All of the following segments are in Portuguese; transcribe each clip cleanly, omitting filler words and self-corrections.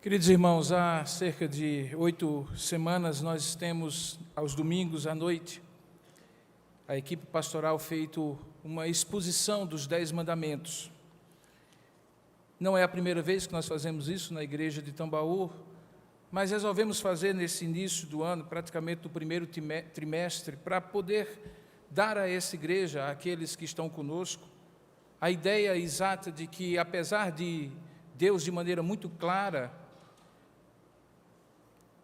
Queridos irmãos, há cerca de 8 semanas nós temos, aos domingos à noite, a equipe pastoral feito uma exposição dos 10 mandamentos. Não é a primeira vez que nós fazemos isso na igreja de Tambaú, mas resolvemos fazer nesse início do ano, praticamente no primeiro trimestre, para poder dar a essa igreja, àqueles que estão conosco, a ideia exata de que, apesar de Deus, de maneira muito clara,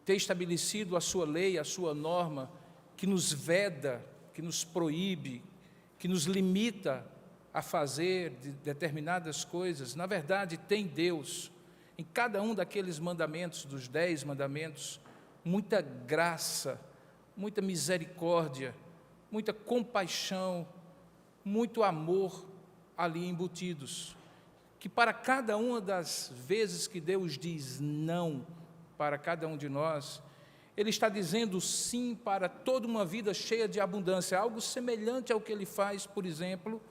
ter estabelecido a sua lei, a sua norma, que nos veda, que nos proíbe, que nos limita a fazer determinadas coisas, na verdade tem Deus, em cada um daqueles mandamentos, dos 10 mandamentos, muita graça, muita misericórdia, muita compaixão, muito amor ali embutidos, que para cada uma das vezes que Deus diz não para cada um de nós, Ele está dizendo sim para toda uma vida cheia de abundância, algo semelhante ao que Ele faz, por exemplo,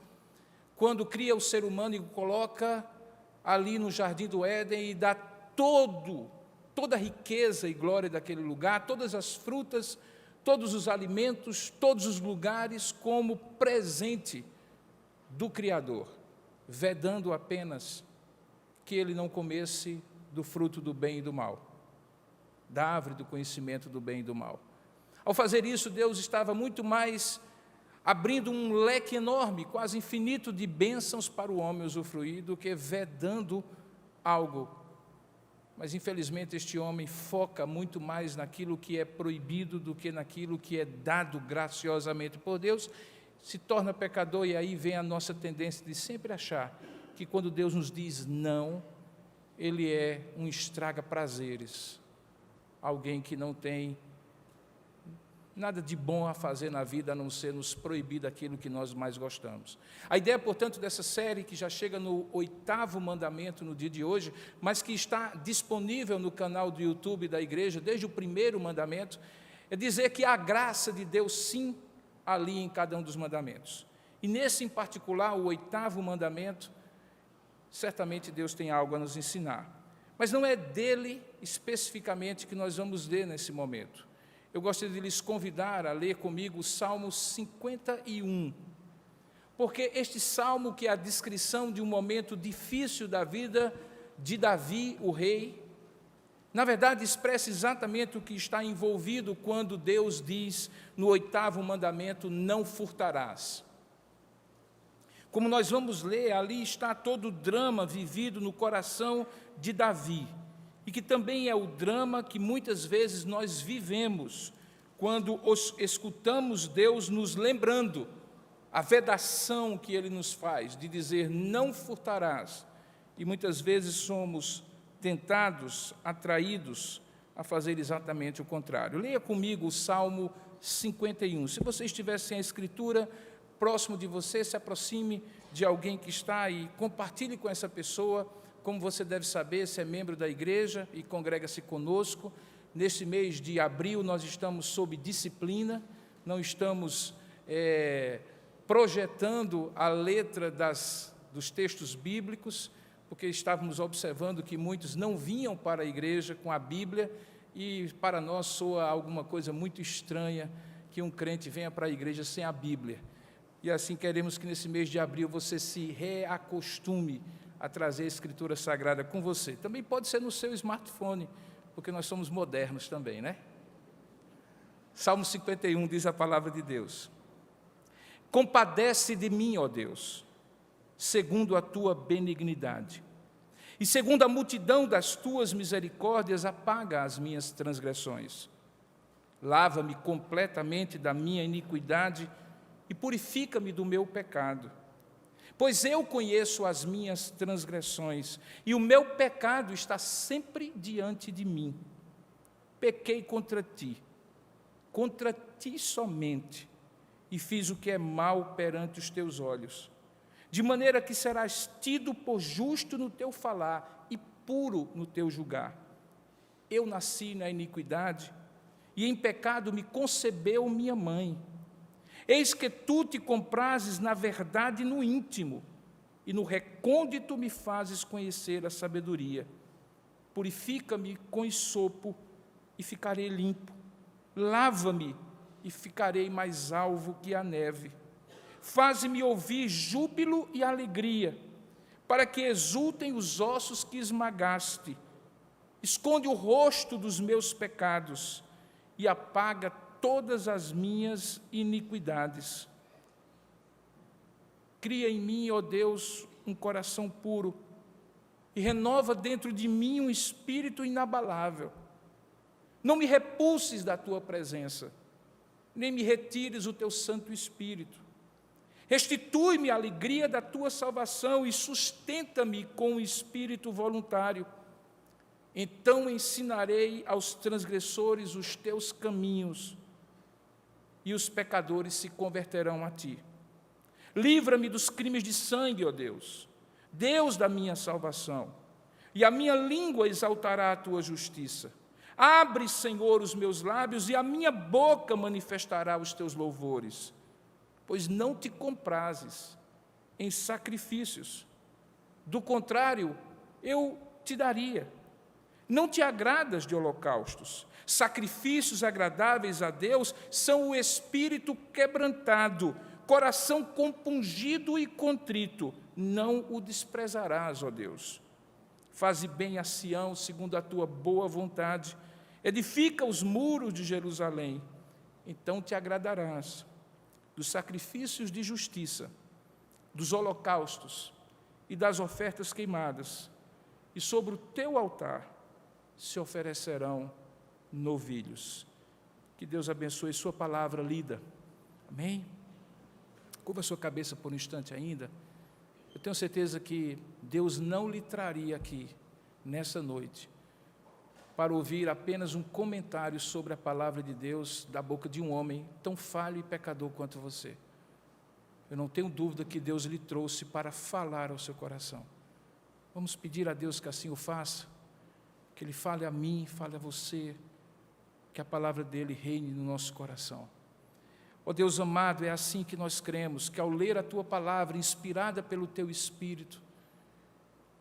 quando cria o ser humano e o coloca ali no jardim do Éden e dá toda a riqueza e glória daquele lugar, todas as frutas, todos os alimentos, todos os lugares como presente do Criador, vedando apenas que ele não comesse do fruto do bem e do mal, da árvore do conhecimento do bem e do mal. Ao fazer isso, Deus estava muito mais abrindo um leque enorme, quase infinito de bênçãos para o homem usufruir, do que vedando algo. Mas, infelizmente, este homem foca muito mais naquilo que é proibido do que naquilo que é dado graciosamente por Deus, se torna pecador, e aí vem a nossa tendência de sempre achar que quando Deus nos diz não, Ele é um estraga-prazeres, alguém que não tem nada de bom a fazer na vida, a não ser nos proibir daquilo que nós mais gostamos. A ideia, portanto, dessa série, que já chega no 8º mandamento no dia de hoje, mas que está disponível no canal do YouTube da igreja, desde o 1º mandamento, é dizer que há graça de Deus, sim, ali em cada um dos mandamentos. E nesse em particular, o 8º mandamento, certamente Deus tem algo a nos ensinar. Mas não é dele especificamente que nós vamos ler nesse momento. Eu gostaria de lhes convidar a ler comigo o Salmo 51, porque este salmo, que é a descrição de um momento difícil da vida de Davi, o rei, na verdade expressa exatamente o que está envolvido quando Deus diz no 8º mandamento: não furtarás. Como nós vamos ler, ali está todo o drama vivido no coração de Davi, e que também é o drama que muitas vezes nós vivemos quando escutamos Deus nos lembrando a vedação que Ele nos faz, de dizer não furtarás, e muitas vezes somos tentados, atraídos a fazer exatamente o contrário. Leia comigo o Salmo 51. Se você estiver sem a escritura próximo de você, se aproxime de alguém que está e compartilhe com essa pessoa. Como você deve saber, se é membro da igreja e congrega-se conosco, neste mês de abril nós estamos sob disciplina, não estamos projetando a letra dos textos bíblicos, porque estávamos observando que muitos não vinham para a igreja com a Bíblia, e para nós soa alguma coisa muito estranha que um crente venha para a igreja sem a Bíblia. E assim queremos que nesse mês de abril você se reacostume a trazer a Escritura Sagrada com você. Também pode ser no seu smartphone, porque nós somos modernos também, né? Salmo 51 diz a palavra de Deus: compadece de mim, ó Deus, segundo a tua benignidade, e segundo a multidão das tuas misericórdias, apaga as minhas transgressões. Lava-me completamente da minha iniquidade e purifica-me do meu pecado. Pois eu conheço as minhas transgressões, e o meu pecado está sempre diante de mim. Pequei contra ti somente, e fiz o que é mal perante os teus olhos, de maneira que serás tido por justo no teu falar e puro no teu julgar. Eu nasci na iniquidade, e em pecado me concebeu minha mãe. Eis que tu te comprases na verdade no íntimo, e no recôndito me fazes conhecer a sabedoria. purifica-me com esopo e ficarei limpo. Lava-me e ficarei mais alvo que a neve. Faze-me ouvir júbilo e alegria, para que exultem os ossos que esmagaste. Esconde o rosto dos meus pecados e apaga todas as minhas iniquidades. Cria em mim, ó Deus, um coração puro e renova dentro de mim um espírito inabalável. Não me repulses da tua presença, nem me retires o teu Santo Espírito. Restitui-me a alegria da tua salvação e sustenta-me com o espírito voluntário. Então ensinarei aos transgressores os teus caminhos, e os pecadores se converterão a ti. Livra-me dos crimes de sangue, ó Deus, Deus da minha salvação, e a minha língua exaltará a tua justiça. Abre, Senhor, os meus lábios, e a minha boca manifestará os teus louvores. Pois não te comprazes em sacrifícios, do contrário, eu te daria. Não te agradas de holocaustos. Sacrifícios agradáveis a Deus são o espírito quebrantado, coração compungido e contrito. Não o desprezarás, ó Deus. Faze bem a Sião segundo a tua boa vontade. Edifica os muros de Jerusalém. Então te agradarás dos sacrifícios de justiça, dos holocaustos e das ofertas queimadas, e sobre o teu altar se oferecerão novilhos. Que Deus abençoe sua palavra lida. Amém? Curva a sua cabeça por um instante ainda. Eu tenho certeza que Deus não lhe traria aqui, nessa noite, para ouvir apenas um comentário sobre a palavra de Deus da boca de um homem tão falho e pecador quanto você. Eu não tenho dúvida que Deus lhe trouxe para falar ao seu coração. Vamos pedir a Deus que assim o faça, que Ele fale a mim, fale a você, que a palavra dEle reine no nosso coração. Ó Deus amado, é assim que nós cremos, que ao ler a Tua palavra, inspirada pelo Teu Espírito,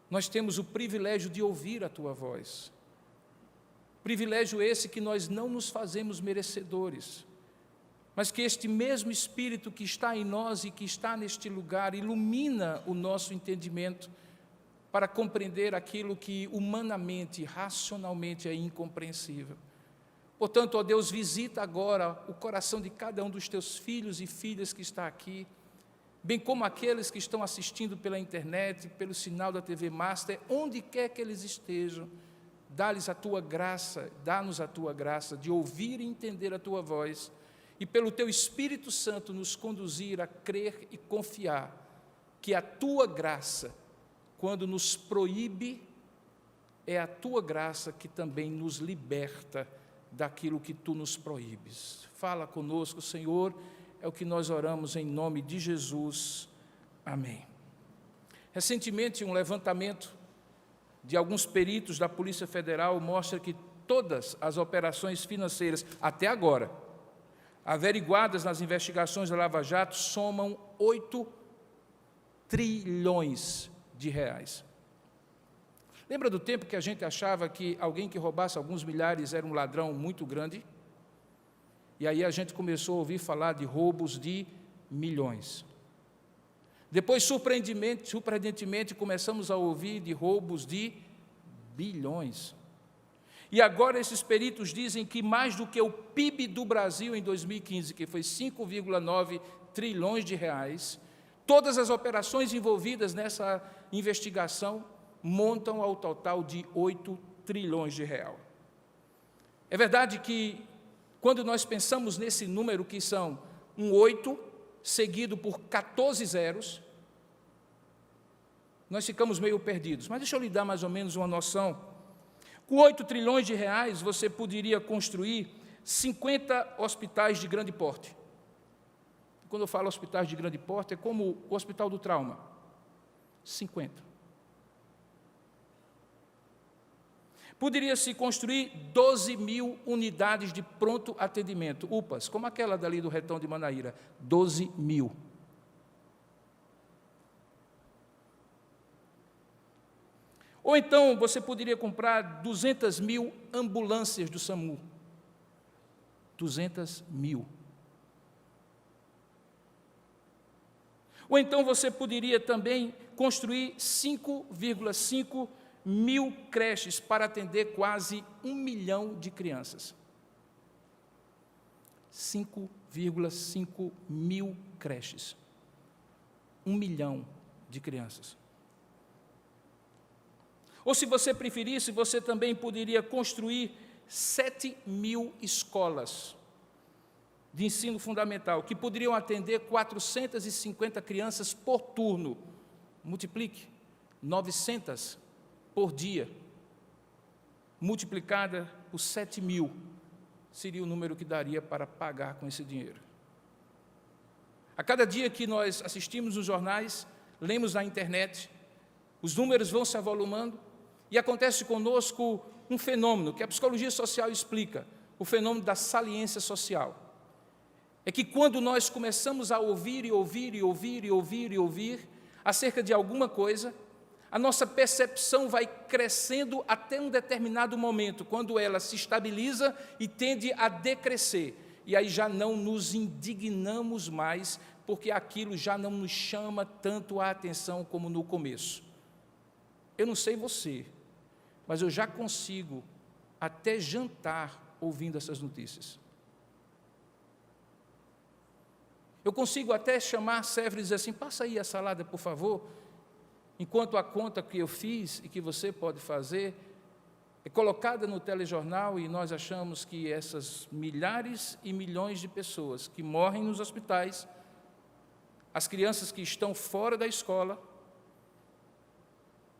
nós temos o privilégio de ouvir a Tua voz. Privilégio esse que nós não nos fazemos merecedores, mas que este mesmo Espírito que está em nós e que está neste lugar ilumina o nosso entendimento para compreender aquilo que humanamente, racionalmente é incompreensível. Portanto, ó Deus, visita agora o coração de cada um dos Teus filhos e filhas que está aqui, bem como aqueles que estão assistindo pela internet, pelo sinal da TV Master, onde quer que eles estejam. Dá-lhes a Tua graça, dá-nos a Tua graça de ouvir e entender a Tua voz e pelo Teu Espírito Santo nos conduzir a crer e confiar que a Tua graça, quando nos proíbe, é a Tua graça que também nos liberta daquilo que Tu nos proíbes. Fala conosco, Senhor, é o que nós oramos em nome de Jesus. Amém. Recentemente, um levantamento de alguns peritos da Polícia Federal mostra que todas as operações financeiras, até agora, averiguadas nas investigações da Lava Jato, somam 8 trilhões de reais. Lembra do tempo que a gente achava que alguém que roubasse alguns milhares era um ladrão muito grande? E aí a gente começou a ouvir falar de roubos de milhões. Depois, surpreendentemente, começamos a ouvir de roubos de bilhões. E agora esses peritos dizem que mais do que o PIB do Brasil em 2015, que foi 5,9 trilhões de reais, todas as operações envolvidas nessa investigação montam ao total de 8 trilhões de reais. É verdade que, quando nós pensamos nesse número, que são um 8, seguido por 14 zeros, nós ficamos meio perdidos. Mas deixa eu lhe dar mais ou menos uma noção. Com 8 trilhões de reais, você poderia construir 50 hospitais de grande porte. Quando eu falo hospitais de grande porte, é como o Hospital do Trauma. 50. Poderia-se construir 12 mil unidades de pronto atendimento, UPAs, como aquela dali do Retão de Manaíra, 12 mil. Ou então você poderia comprar 200 mil ambulâncias do SAMU. 200 mil. Ou então você poderia também construir 5,5 mil creches para atender quase 1 milhão de crianças. 5,5 mil creches. 1 milhão de crianças. Ou, se você preferisse, você também poderia construir 7 mil escolas de ensino fundamental, que poderiam atender 450 crianças por turno. Multiplique, 900 por dia, multiplicada por 7 mil, seria o número que daria para pagar com esse dinheiro. A cada dia que nós assistimos nos jornais, lemos na internet, os números vão se avolumando, e acontece conosco um fenômeno que a psicologia social explica, o fenômeno da saliência social. É que quando nós começamos a ouvir acerca de alguma coisa, a nossa percepção vai crescendo até um determinado momento, quando ela se estabiliza e tende a decrescer. E aí já não nos indignamos mais, porque aquilo já não nos chama tanto a atenção como no começo. Eu não sei você, mas eu já consigo até jantar ouvindo essas notícias. Eu consigo até chamar a serva e dizer assim: passa aí a salada, por favor, enquanto a conta que eu fiz e que você pode fazer é colocada no telejornal, e nós achamos que essas milhares e milhões de pessoas que morrem nos hospitais, as crianças que estão fora da escola,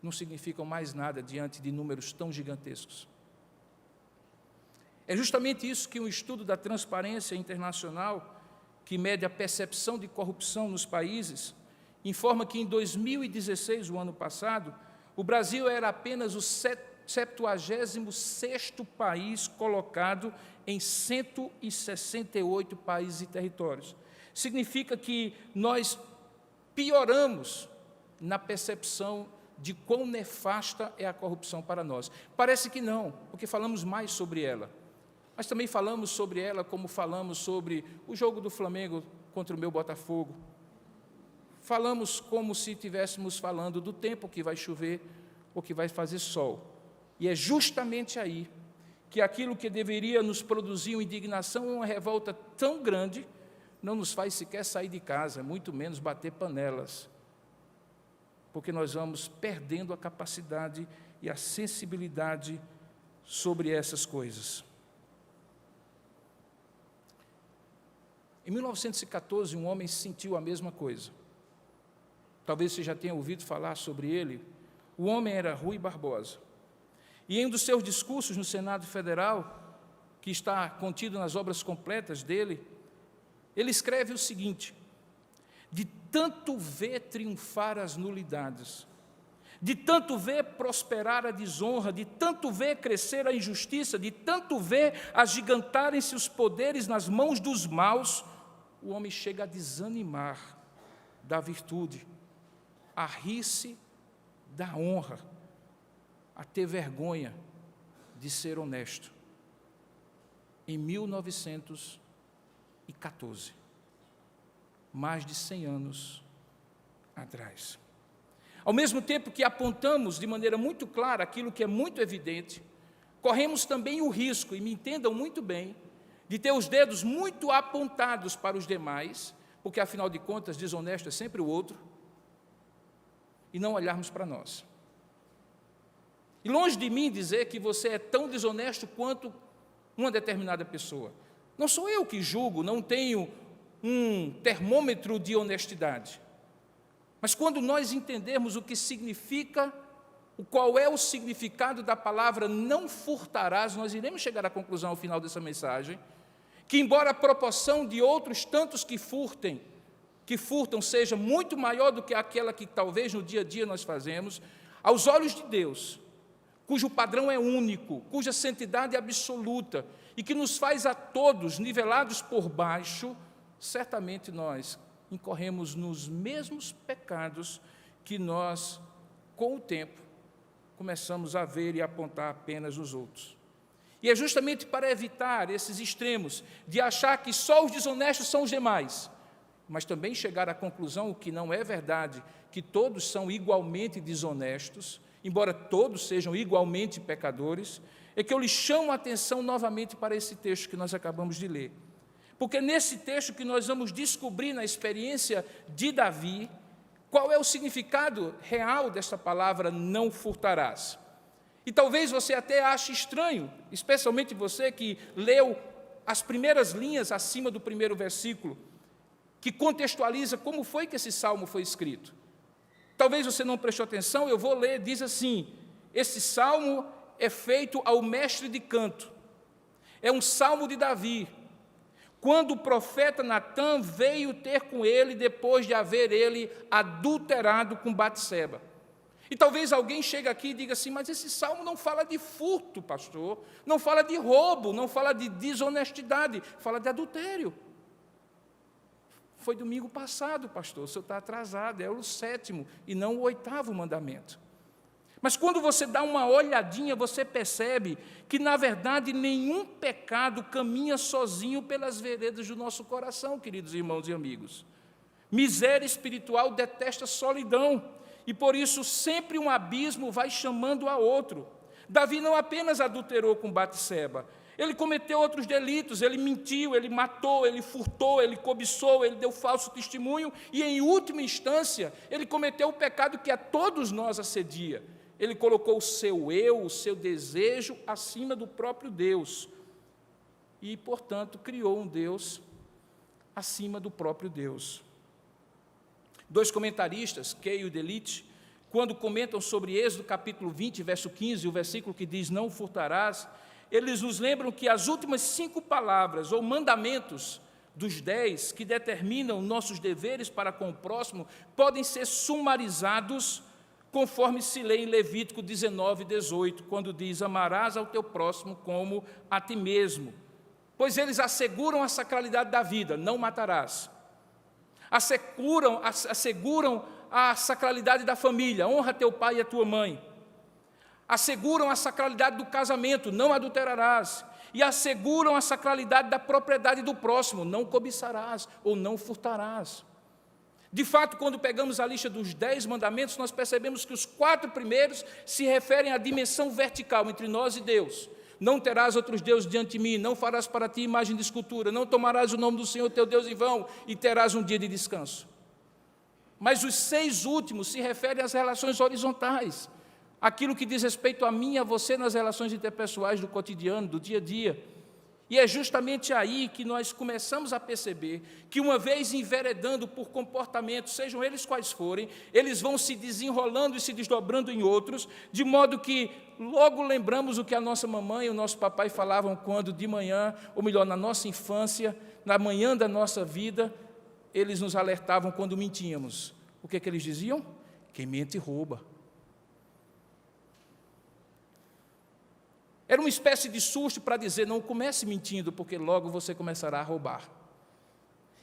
não significam mais nada diante de números tão gigantescos. É justamente isso que um estudo da Transparência Internacional, que mede a percepção de corrupção nos países, informa que em 2016, o ano passado, o Brasil era apenas o 76º país colocado em 168 países e territórios. Significa que nós pioramos na percepção de quão nefasta é a corrupção para nós. Parece que não, porque falamos mais sobre ela. Mas também falamos sobre ela como falamos sobre o jogo do Flamengo contra o meu Botafogo. Falamos como se estivéssemos falando do tempo que vai chover ou que vai fazer sol. E é justamente aí que aquilo que deveria nos produzir uma indignação e uma revolta tão grande não nos faz sequer sair de casa, muito menos bater panelas, porque nós vamos perdendo a capacidade e a sensibilidade sobre essas coisas. Em 1914, um homem sentiu a mesma coisa. Talvez você já tenha ouvido falar sobre ele. O homem era Rui Barbosa. E em um dos seus discursos no Senado Federal, que está contido nas obras completas dele, ele escreve o seguinte: de tanto ver triunfar as nulidades, de tanto ver prosperar a desonra, de tanto ver crescer a injustiça, de tanto ver agigantarem-se os poderes nas mãos dos maus, o homem chega a desanimar da virtude, a rir-se da honra, a ter vergonha de ser honesto. Em 1914, mais de 100 anos atrás. Ao mesmo tempo que apontamos de maneira muito clara aquilo que é muito evidente, corremos também o risco, e me entendam muito bem, de ter os dedos muito apontados para os demais, porque, afinal de contas, desonesto é sempre o outro, e não olharmos para nós. E longe de mim dizer que você é tão desonesto quanto uma determinada pessoa. Não sou eu que julgo, não tenho um termômetro de honestidade. Mas quando nós entendermos o que significa, qual é o significado da palavra não furtarás, nós iremos chegar à conclusão ao final dessa mensagem, que embora a proporção de outros tantos que furtam seja muito maior do que aquela que talvez no dia a dia nós fazemos, aos olhos de Deus, cujo padrão é único, cuja santidade é absoluta, e que nos faz a todos nivelados por baixo, certamente nós incorremos nos mesmos pecados que nós, com o tempo, começamos a ver e apontar apenas os outros. E é justamente para evitar esses extremos, de achar que só os desonestos são os demais, mas também chegar à conclusão, o que não é verdade, que todos são igualmente desonestos, embora todos sejam igualmente pecadores, é que eu lhes chamo a atenção novamente para esse texto que nós acabamos de ler. Porque nesse texto que nós vamos descobrir na experiência de Davi, qual é o significado real desta palavra não furtarás. E talvez você até ache estranho, especialmente você que leu as primeiras linhas acima do primeiro versículo, que contextualiza como foi que esse salmo foi escrito. Talvez você não prestou atenção, eu vou ler, diz assim: esse salmo é feito ao mestre de canto. É um salmo de Davi, quando o profeta Natã veio ter com ele depois de haver ele adulterado com Batseba. E talvez alguém chegue aqui e diga assim: mas esse salmo não fala de furto, pastor, não fala de roubo, não fala de desonestidade, fala de adultério. Foi domingo passado, pastor, o senhor está atrasado, é o 7º e não o 8º mandamento. Mas quando você dá uma olhadinha, você percebe que, na verdade, nenhum pecado caminha sozinho pelas veredas do nosso coração, queridos irmãos e amigos. Miséria espiritual detesta solidão, e por isso sempre um abismo vai chamando a outro. Davi não apenas adulterou com Batseba, ele cometeu outros delitos, ele mentiu, ele matou, ele furtou, ele cobiçou, ele deu falso testemunho, e em última instância, ele cometeu o pecado que a todos nós assedia. Ele colocou o seu eu, o seu desejo, acima do próprio Deus. E, portanto, criou um Deus acima do próprio Deus. Dois comentaristas, Kay e Delitzsch, quando comentam sobre Êxodo capítulo 20, verso 15, o versículo que diz, não furtarás, eles nos lembram que as últimas 5 palavras, ou mandamentos dos 10, que determinam nossos deveres para com o próximo, podem ser sumarizados conforme se lê em Levítico 19, 18, quando diz, amarás ao teu próximo como a ti mesmo. Pois eles asseguram a sacralidade da vida, não matarás. Asseguram a sacralidade da família, honra teu pai e a tua mãe. Asseguram a sacralidade do casamento, não adulterarás. E asseguram a sacralidade da propriedade do próximo, não cobiçarás ou não furtarás. De fato, quando pegamos a lista dos 10 mandamentos, nós percebemos que os 4 primeiros se referem à dimensão vertical entre nós e Deus. Não terás outros deuses diante de mim, não farás para ti imagem de escultura, não tomarás o nome do Senhor teu Deus em vão e terás um dia de descanso. Mas os 6 últimos se referem às relações horizontais, aquilo que diz respeito a mim e a você nas relações interpessoais do cotidiano, do dia a dia. E é justamente aí que nós começamos a perceber que, uma vez enveredando por comportamentos, sejam eles quais forem, eles vão se desenrolando e se desdobrando em outros, de modo que logo lembramos o que a nossa mamãe e o nosso papai falavam quando de manhã, ou melhor, na nossa infância, na manhã da nossa vida, eles nos alertavam quando mentíamos. O que é que eles diziam? Quem mente rouba. Era uma espécie de susto para dizer, não comece mentindo, porque logo você começará a roubar.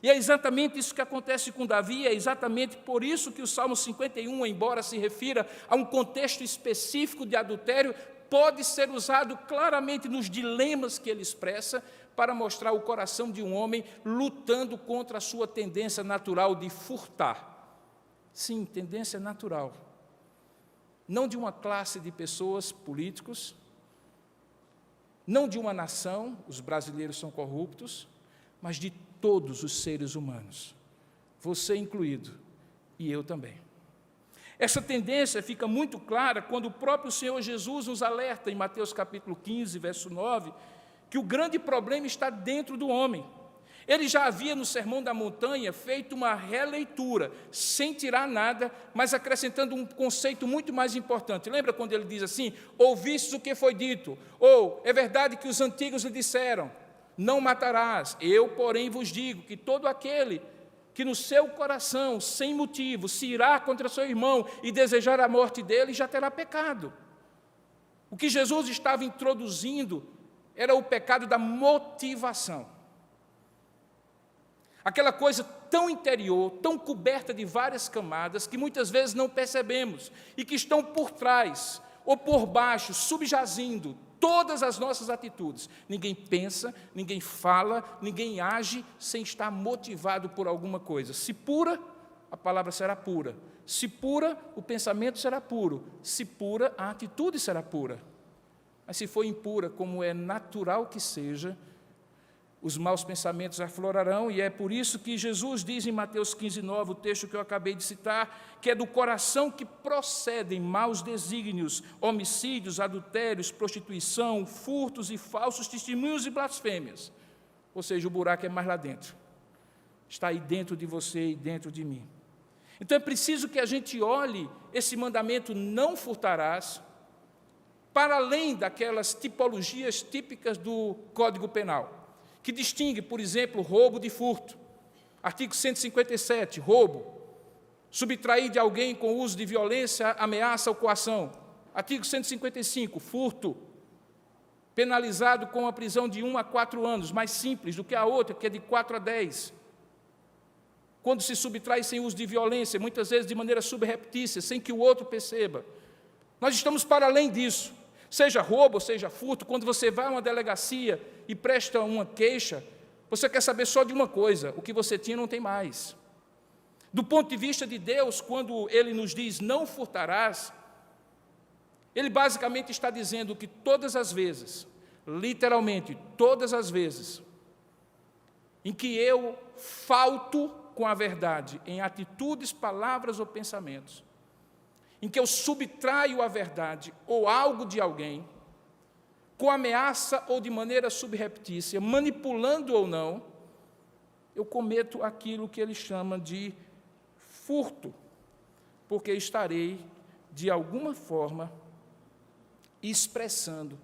E é exatamente isso que acontece com Davi, é exatamente por isso que o Salmo 51, embora se refira a um contexto específico de adultério, pode ser usado claramente nos dilemas que ele expressa para mostrar o coração de um homem lutando contra a sua tendência natural de furtar. Sim, tendência natural. Não de uma classe de pessoas, políticos, não de uma nação, os brasileiros são corruptos, mas de todos os seres humanos, você incluído, e eu também. Essa tendência fica muito clara quando o próprio Senhor Jesus nos alerta, em Mateus capítulo 15, verso 9, que o grande problema está dentro do homem. Ele já havia, no Sermão da Montanha, feito uma releitura, sem tirar nada, mas acrescentando um conceito muito mais importante. Lembra quando ele diz assim, ouvistes o que foi dito? Ou, é verdade que os antigos lhe disseram, não matarás. Eu, porém, vos digo que todo aquele que no seu coração, sem motivo, se irá contra seu irmão e desejar a morte dele, já terá pecado. O que Jesus estava introduzindo era o pecado da motivação. Aquela coisa tão interior, tão coberta de várias camadas, que muitas vezes não percebemos, e que estão por trás, ou por baixo, subjazindo todas as nossas atitudes. Ninguém pensa, ninguém fala, ninguém age sem estar motivado por alguma coisa. Se pura, a palavra será pura. Se pura, o pensamento será puro. Se pura, a atitude será pura. Mas se for impura, como é natural que seja, os maus pensamentos aflorarão, e é por isso que Jesus diz em Mateus 15:9, o texto que eu acabei de citar, que é do coração que procedem maus desígnios, homicídios, adultérios, prostituição, furtos e falsos testemunhos e blasfêmias. Ou seja, o buraco é mais lá dentro. Está aí dentro de você e dentro de mim. Então é preciso que a gente olhe esse mandamento, não furtarás, para além daquelas tipologias típicas do Código Penal, que distingue, por exemplo, roubo de furto. Artigo 157, roubo. Subtrair de alguém com uso de violência, ameaça ou coação. Artigo 155, furto. Penalizado com a prisão de 1 a 4 anos, mais simples do que a outra, que é de 4 a 10. Quando se subtrai sem uso de violência, muitas vezes de maneira subreptícia, sem que o outro perceba. Nós estamos para além disso. Seja roubo, seja furto, quando você vai a uma delegacia e presta uma queixa, você quer saber só de uma coisa: o que você tinha não tem mais. Do ponto de vista de Deus, quando Ele nos diz não furtarás, Ele basicamente está dizendo que todas as vezes, literalmente todas as vezes, em que eu falto com a verdade, em atitudes, palavras ou pensamentos, em que eu subtraio a verdade ou algo de alguém, com ameaça ou de maneira subreptícia, manipulando ou não, eu cometo aquilo que ele chama de furto, porque estarei, de alguma forma, expressando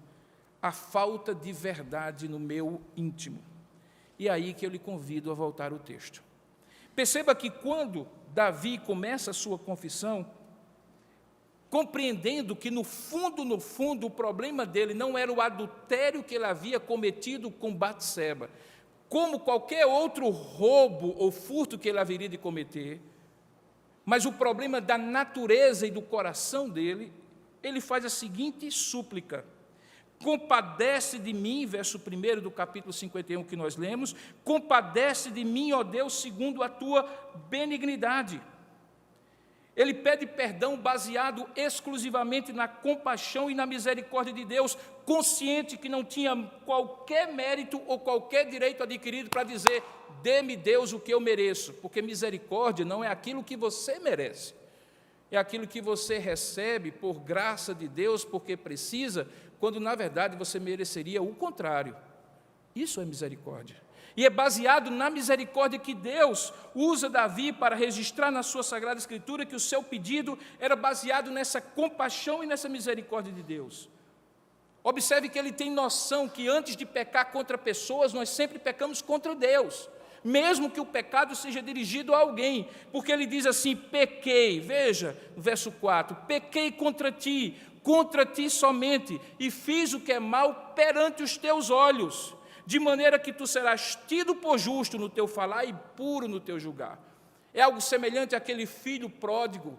a falta de verdade no meu íntimo. E é aí que eu lhe convido a voltar ao texto. Perceba que quando Davi começa a sua confissão, compreendendo que no fundo, o problema dele não era o adultério que ele havia cometido com Batseba, como qualquer outro roubo ou furto que ele haveria de cometer, mas o problema da natureza e do coração dele, ele faz a seguinte súplica: compadece de mim, verso 1 do capítulo 51 que nós lemos, compadece de mim, ó Deus, segundo a tua benignidade. Ele pede perdão baseado exclusivamente na compaixão e na misericórdia de Deus, consciente que não tinha qualquer mérito ou qualquer direito adquirido para dizer: dê-me, Deus, o que eu mereço, porque misericórdia não é aquilo que você merece, é aquilo que você recebe por graça de Deus, porque precisa, quando na verdade você mereceria o contrário. Isso é misericórdia. E é baseado na misericórdia que Deus usa Davi para registrar na sua Sagrada Escritura que o seu pedido era baseado nessa compaixão e nessa misericórdia de Deus. Observe que ele tem noção que antes de pecar contra pessoas, nós sempre pecamos contra Deus, mesmo que o pecado seja dirigido a alguém, porque ele diz assim: pequei, veja, no verso 4, pequei contra ti somente, e fiz o que é mal perante os teus olhos, de maneira que tu serás tido por justo no teu falar e puro no teu julgar. É algo semelhante àquele filho pródigo,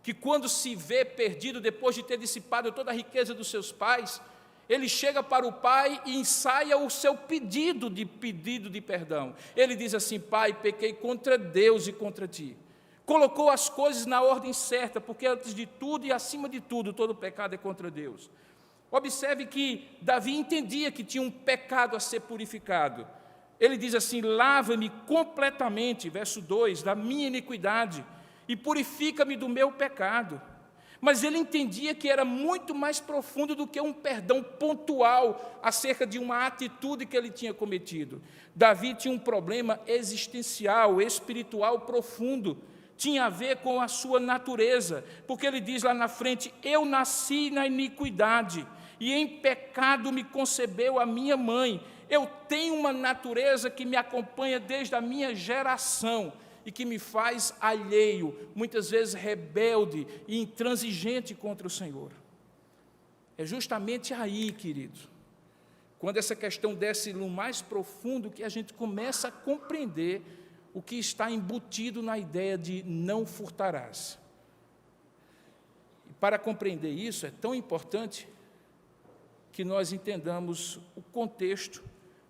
que quando se vê perdido, depois de ter dissipado toda a riqueza dos seus pais, ele chega para o pai e ensaia o seu pedido de perdão. Ele diz assim: pai, pequei contra Deus e contra ti. Colocou as coisas na ordem certa, porque antes de tudo e acima de tudo, todo pecado é contra Deus. Observe que Davi entendia que tinha um pecado a ser purificado. Ele diz assim: lava-me completamente, verso 2, da minha iniquidade, e purifica-me do meu pecado. Mas ele entendia que era muito mais profundo do que um perdão pontual acerca de uma atitude que ele tinha cometido. Davi tinha um problema existencial, espiritual profundo, tinha a ver com a sua natureza, porque ele diz lá na frente: eu nasci na iniquidade, e em pecado me concebeu a minha mãe. Eu tenho uma natureza que me acompanha desde a minha geração e que me faz alheio, muitas vezes rebelde e intransigente contra o Senhor. É justamente aí, querido, quando essa questão desce no mais profundo, que a gente começa a compreender o que está embutido na ideia de não furtarás. para compreender isso, é tão importante que nós entendamos o contexto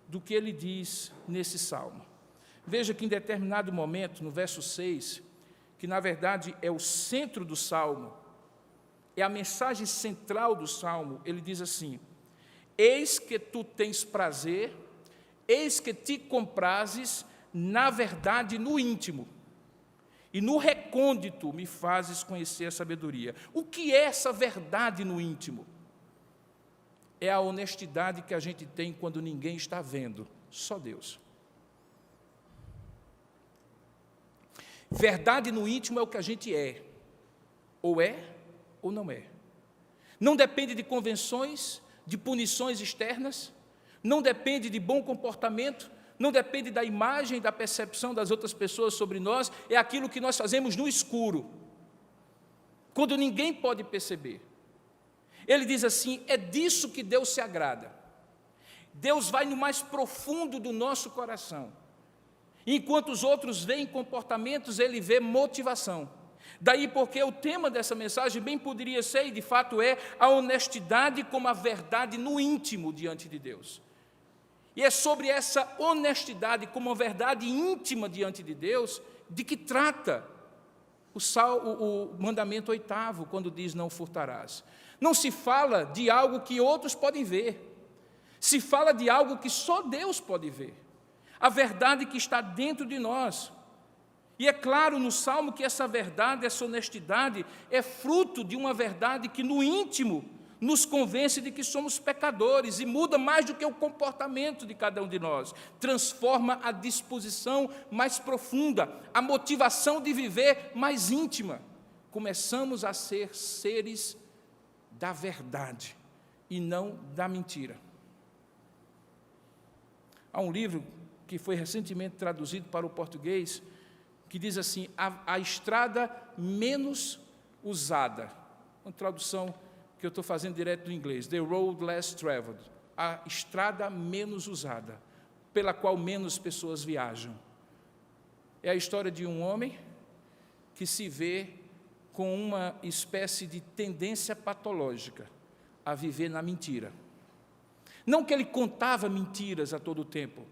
do que ele diz nesse salmo. Veja que em determinado momento, no verso 6, que na verdade é o centro do salmo, é a mensagem central do salmo, ele diz assim: eis que tu tens prazer, eis que te comprazes, na verdade, no íntimo, e no recôndito me fazes conhecer a sabedoria. O que é essa verdade no íntimo? É a honestidade que a gente tem quando ninguém está vendo, só Deus. Verdade no íntimo é o que a gente é ou não é. Não depende de convenções, de punições externas, não depende de bom comportamento, não depende da imagem e da percepção das outras pessoas sobre nós, é aquilo que nós fazemos no escuro, quando ninguém pode perceber. Ele diz assim: é disso que Deus se agrada. Deus vai no mais profundo do nosso coração. Enquanto os outros veem comportamentos, ele vê motivação. Daí porque o tema dessa mensagem bem poderia ser, e de fato é, a honestidade como a verdade no íntimo diante de Deus. E é sobre essa honestidade como uma verdade íntima diante de Deus, de que trata o mandamento 8º, quando diz não furtarás. Não se fala de algo que outros podem ver, se fala de algo que só Deus pode ver, a verdade que está dentro de nós. E é claro no Salmo que essa verdade, essa honestidade, é fruto de uma verdade que no íntimo nos convence de que somos pecadores e muda mais do que o comportamento de cada um de nós. Transforma a disposição mais profunda, a motivação de viver mais íntima. Começamos a ser seres da verdade e não da mentira. Há um livro que foi recentemente traduzido para o português, que diz assim: a estrada menos usada. Uma tradução que eu estou fazendo direto do inglês, The Road Less Traveled, a estrada menos usada, pela qual menos pessoas viajam. É a história de um homem que se vê com uma espécie de tendência patológica a viver na mentira. Não que ele contava mentiras a todo tempo,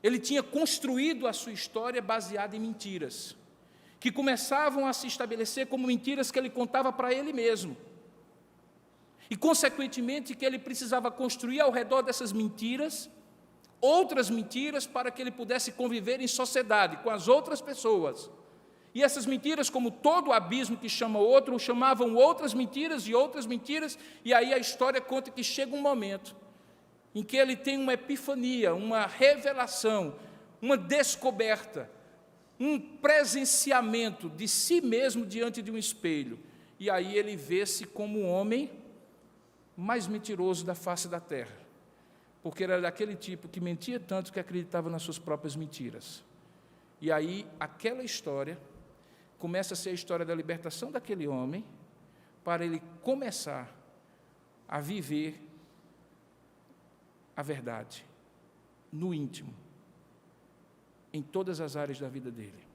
ele tinha construído a sua história baseada em mentiras, que começavam a se estabelecer como mentiras que ele contava para ele mesmo. E, consequentemente, que ele precisava construir ao redor dessas mentiras, outras mentiras para que ele pudesse conviver em sociedade com as outras pessoas. E essas mentiras, como todo abismo que chama outro, chamavam outras mentiras, e aí a história conta que chega um momento em que ele tem uma epifania, uma revelação, uma descoberta, um presenciamento de si mesmo diante de um espelho. E aí ele vê-se como um homem mais mentiroso da face da terra, porque era daquele tipo que mentia tanto que acreditava nas suas próprias mentiras. E aí aquela história começa a ser a história da libertação daquele homem, para ele começar a viver a verdade no íntimo, em todas as áreas da vida dele.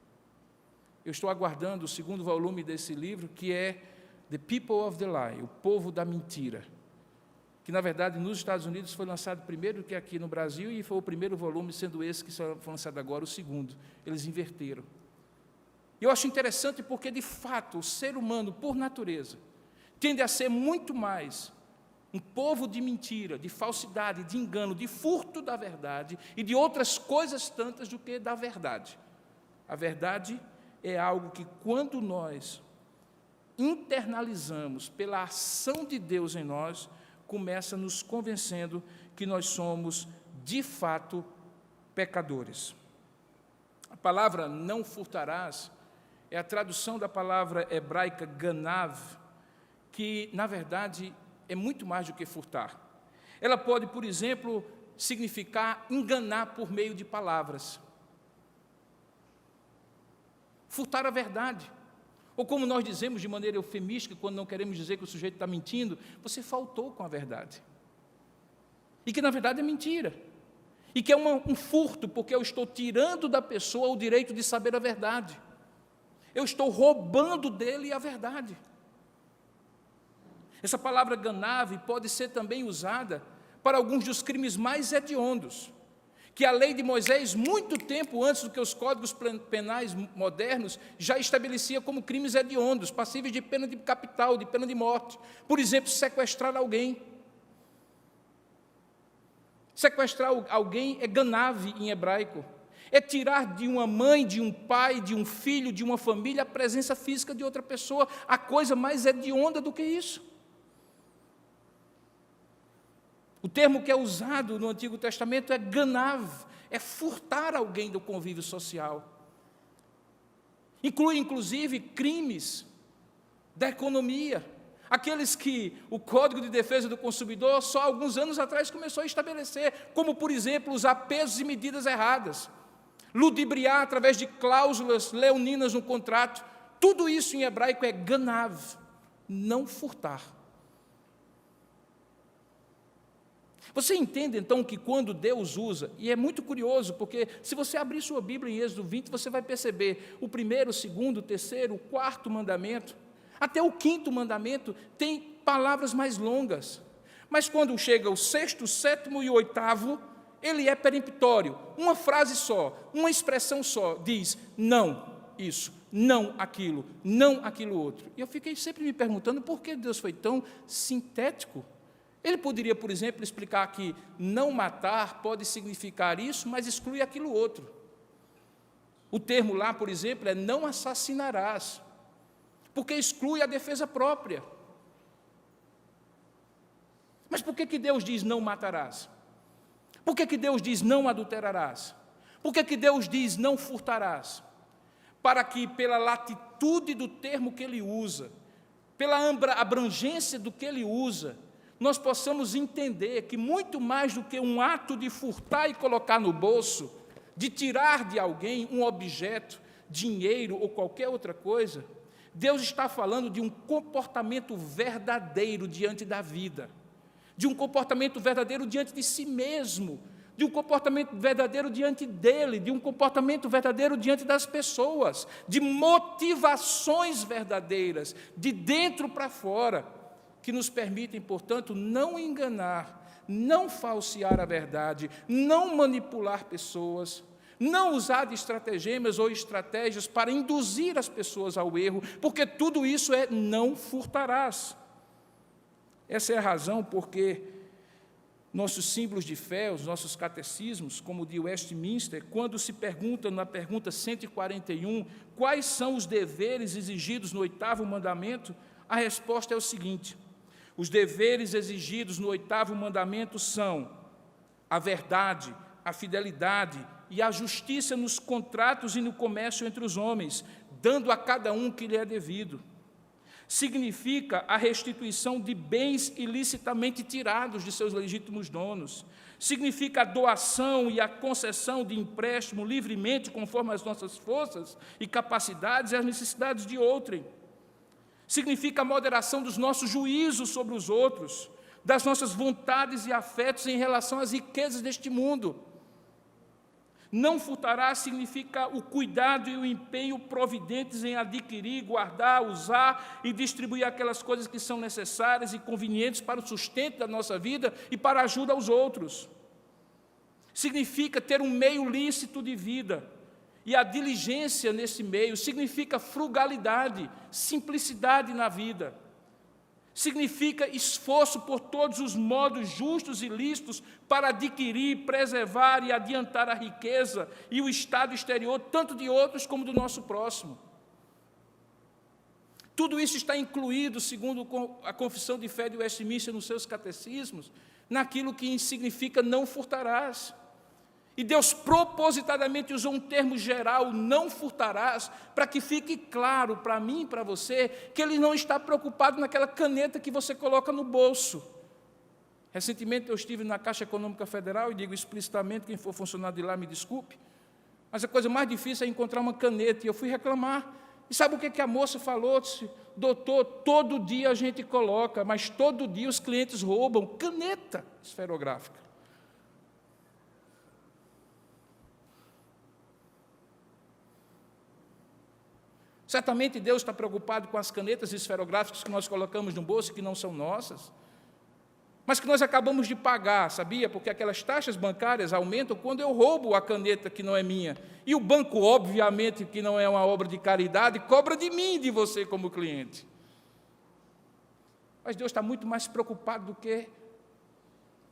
Eu estou aguardando o 2º volume desse livro, que é The People of the Lie, o povo da mentira, que, na verdade, nos Estados Unidos foi lançado primeiro que aqui no Brasil, e foi o primeiro volume, sendo esse que foi lançado agora o 2º. Eles inverteram. Eu acho interessante porque, de fato, o ser humano, por natureza, tende a ser muito mais um povo de mentira, de falsidade, de engano, de furto da verdade e de outras coisas tantas do que da verdade. A verdade é algo que, quando nós internalizamos pela ação de Deus em nós, começa nos convencendo que nós somos, de fato, pecadores. A palavra não furtarás é a tradução da palavra hebraica ganav, que, na verdade, é muito mais do que furtar. Ela pode, por exemplo, significar enganar por meio de palavras. Furtar a verdade. Ou como nós dizemos de maneira eufemística, quando não queremos dizer que o sujeito está mentindo, você faltou com a verdade. E que, na verdade, é mentira. E que é um furto, porque eu estou tirando da pessoa o direito de saber a verdade. Eu estou roubando dele a verdade. Essa palavra ganave pode ser também usada para alguns dos crimes mais hediondos, que a lei de Moisés, muito tempo antes do que os códigos penais modernos, já estabelecia como crimes hediondos, passíveis de pena de capital, de pena de morte. Por exemplo, sequestrar alguém. Sequestrar alguém é ganave em hebraico. É tirar de uma mãe, de um pai, de um filho, de uma família, a presença física de outra pessoa. A coisa mais hedionda do que isso. O termo que é usado no Antigo Testamento é ganav, é furtar alguém do convívio social. Inclui, inclusive, crimes da economia, aqueles que o Código de Defesa do Consumidor só alguns anos atrás começou a estabelecer, como, por exemplo, usar pesos e medidas erradas, ludibriar através de cláusulas leoninas no contrato. Tudo isso em hebraico é ganav, não furtar. Você entende, então, que quando Deus usa, e é muito curioso, porque se você abrir sua Bíblia em Êxodo 20, você vai perceber o primeiro, o segundo, o terceiro, o quarto mandamento, até o quinto mandamento, tem palavras mais longas. Mas quando chega o sexto, o sétimo e o oitavo, ele é peremptório. Uma frase só, uma expressão só, diz, não isso, não aquilo outro. E eu fiquei sempre me perguntando por que Deus foi tão sintético. Ele poderia, por exemplo, explicar que não matar pode significar isso, mas exclui aquilo outro. O termo lá, por exemplo, é não assassinarás, porque exclui a defesa própria. Mas por que Deus diz não matarás? Por que Deus diz não adulterarás? Por que Deus diz não furtarás? Para que, pela latitude do termo que ele usa, pela abrangência do que ele usa, nós possamos entender que muito mais do que um ato de furtar e colocar no bolso, de tirar de alguém um objeto, dinheiro ou qualquer outra coisa, Deus está falando de um comportamento verdadeiro diante da vida, de um comportamento verdadeiro diante de si mesmo, de um comportamento verdadeiro diante dele, de um comportamento verdadeiro diante das pessoas, de motivações verdadeiras, de dentro para fora, que nos permitem, portanto, não enganar, não falsear a verdade, não manipular pessoas, não usar de estratagemas ou estratégias para induzir as pessoas ao erro, porque tudo isso é não furtarás. Essa é a razão porque nossos símbolos de fé, os nossos catecismos, como o de Westminster, quando se pergunta na pergunta 141, quais são os deveres exigidos no 8º mandamento, a resposta é o seguinte: os deveres exigidos no 8º mandamento são a verdade, a fidelidade e a justiça nos contratos e no comércio entre os homens, dando a cada um o que lhe é devido. Significa a restituição de bens ilicitamente tirados de seus legítimos donos. Significa a doação e a concessão de empréstimo livremente, conforme as nossas forças e capacidades e as necessidades de outrem. Significa a moderação dos nossos juízos sobre os outros, das nossas vontades e afetos em relação às riquezas deste mundo. Não furtará significa o cuidado e o empenho providentes em adquirir, guardar, usar e distribuir aquelas coisas que são necessárias e convenientes para o sustento da nossa vida e para a ajuda aos outros. Significa ter um meio lícito de vida. E a diligência nesse meio significa frugalidade, simplicidade na vida. Significa esforço por todos os modos justos e lícitos para adquirir, preservar e adiantar a riqueza e o estado exterior, tanto de outros como do nosso próximo. Tudo isso está incluído, segundo a Confissão de Fé de Westminster, nos seus catecismos, naquilo que significa não furtarás. E Deus propositadamente usou um termo geral, não furtarás, para que fique claro para mim e para você que Ele não está preocupado naquela caneta que você coloca no bolso. Recentemente eu estive na Caixa Econômica Federal e digo explicitamente, quem for funcionário de lá me desculpe, mas a coisa mais difícil é encontrar uma caneta, e eu fui reclamar. E sabe o que a moça falou? Disse: doutor, todo dia a gente coloca, mas todo dia os clientes roubam caneta esferográfica. Certamente Deus está preocupado com as canetas esferográficas que nós colocamos no bolso, que não são nossas, mas que nós acabamos de pagar, sabia? Porque aquelas taxas bancárias aumentam quando eu roubo a caneta que não é minha. E o banco, obviamente, que não é uma obra de caridade, cobra de mim e de você como cliente. Mas Deus está muito mais preocupado do que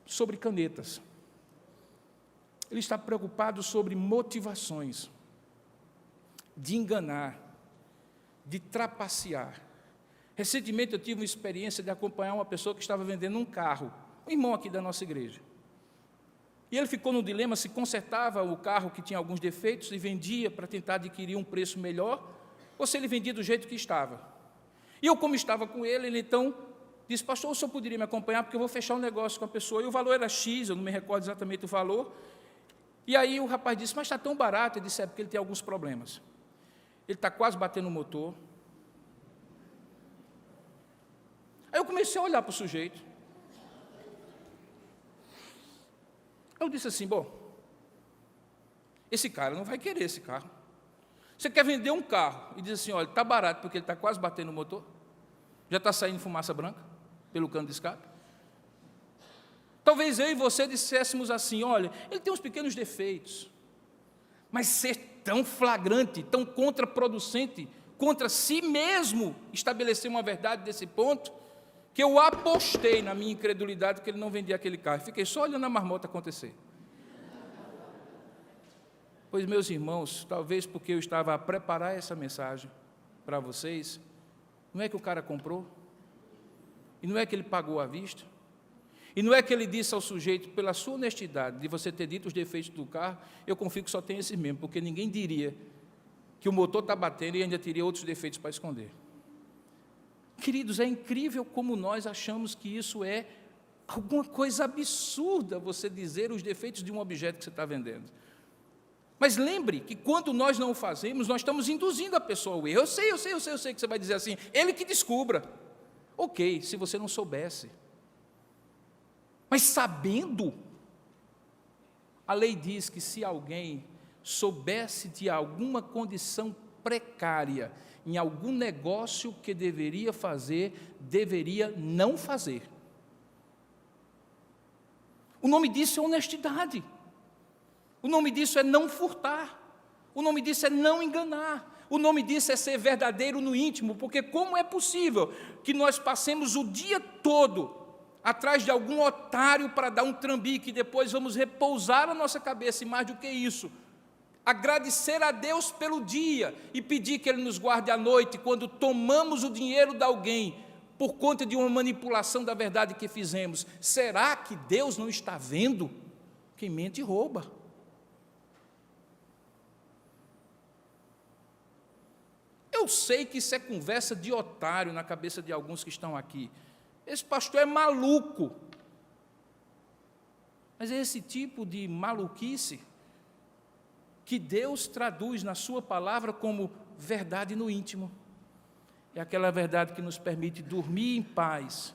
sobre canetas. Ele está preocupado sobre motivações de enganar, de trapacear. Recentemente eu tive uma experiência de acompanhar uma pessoa que estava vendendo um carro, um irmão aqui da nossa igreja. E ele ficou no dilema se consertava o carro que tinha alguns defeitos e vendia para tentar adquirir um preço melhor, ou se ele vendia do jeito que estava. E eu, como estava com ele, ele então disse: pastor, o senhor poderia me acompanhar, porque eu vou fechar um negócio com a pessoa. E o valor era X, eu não me recordo exatamente o valor. E aí o rapaz disse: mas está tão barato. Eu disse: é porque ele tem alguns problemas. Ele está quase batendo o motor. Aí eu comecei a olhar para o sujeito. Eu disse assim: bom, esse cara não vai querer esse carro. Você quer vender um carro e diz assim: olha, está barato porque ele está quase batendo o motor, já está saindo fumaça branca pelo cano de escape. Talvez eu e você disséssemos assim: olha, ele tem uns pequenos defeitos, mas ser tão flagrante, tão contraproducente, contra si mesmo, estabelecer uma verdade desse ponto, que eu apostei na minha incredulidade que ele não vendia aquele carro. Fiquei só olhando a marmota acontecer. Pois, meus irmãos, talvez porque eu estava a preparar essa mensagem para vocês, não é que o cara comprou, e não é que ele pagou à vista, e não é que ele disse ao sujeito, pela sua honestidade, de você ter dito os defeitos do carro, eu confio que só tem esses mesmo, porque ninguém diria que o motor está batendo e ainda teria outros defeitos para esconder. Queridos, é incrível como nós achamos que isso é alguma coisa absurda, você dizer os defeitos de um objeto que você está vendendo. Mas lembre que quando nós não o fazemos, nós estamos induzindo a pessoa ao erro. Eu sei que você vai dizer assim: ele que descubra. Ok, se você não soubesse. Mas sabendo, a lei diz que se alguém soubesse de alguma condição precária, em algum negócio que deveria fazer, deveria não fazer. O nome disso é honestidade. O nome disso é não furtar. O nome disso é não enganar. O nome disso é ser verdadeiro no íntimo, porque como é possível que nós passemos o dia todo atrás de algum otário para dar um trambique e depois vamos repousar a nossa cabeça, e mais do que isso, agradecer a Deus pelo dia e pedir que Ele nos guarde à noite, quando tomamos o dinheiro de alguém por conta de uma manipulação da verdade que fizemos? Será que Deus não está vendo? Quem mente rouba. Eu sei que isso é conversa de otário na cabeça de alguns que estão aqui. Esse pastor é maluco. Mas é esse tipo de maluquice que Deus traduz na sua palavra como verdade no íntimo. É aquela verdade que nos permite dormir em paz.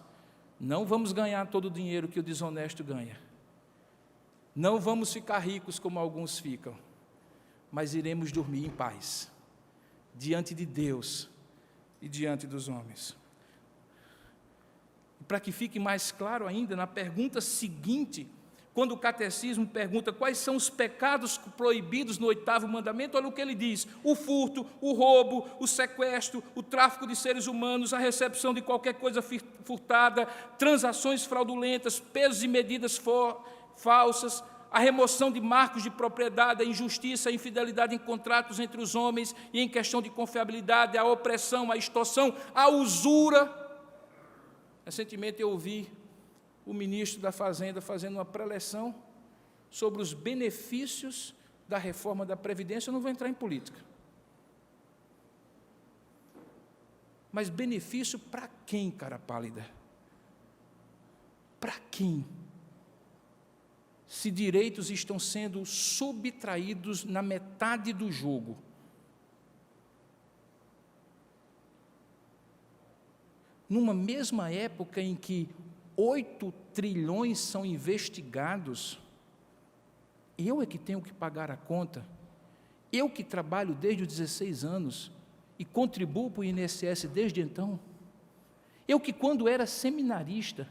Não vamos ganhar todo o dinheiro que o desonesto ganha. Não vamos ficar ricos como alguns ficam, mas iremos dormir em paz, diante de Deus e diante dos homens. Para que fique mais claro ainda, na pergunta seguinte, quando o catecismo pergunta quais são os pecados proibidos no 8º mandamento, olha o que ele diz: o furto, o roubo, o sequestro, o tráfico de seres humanos, a recepção de qualquer coisa furtada, transações fraudulentas, pesos e medidas falsas, a remoção de marcos de propriedade, a injustiça, a infidelidade em contratos entre os homens e em questão de confiabilidade, a opressão, a extorsão, a usura. Recentemente eu ouvi o ministro da Fazenda fazendo uma preleção sobre os benefícios da reforma da Previdência. Eu não vou entrar em política. Mas benefício para quem, cara pálida? Para quem? Se direitos estão sendo subtraídos na metade do jogo. Numa mesma época em que 8 trilhões são investigados, eu é que tenho que pagar a conta, eu que trabalho desde os 16 anos, e contribuo para o INSS desde então. Eu que, quando era seminarista,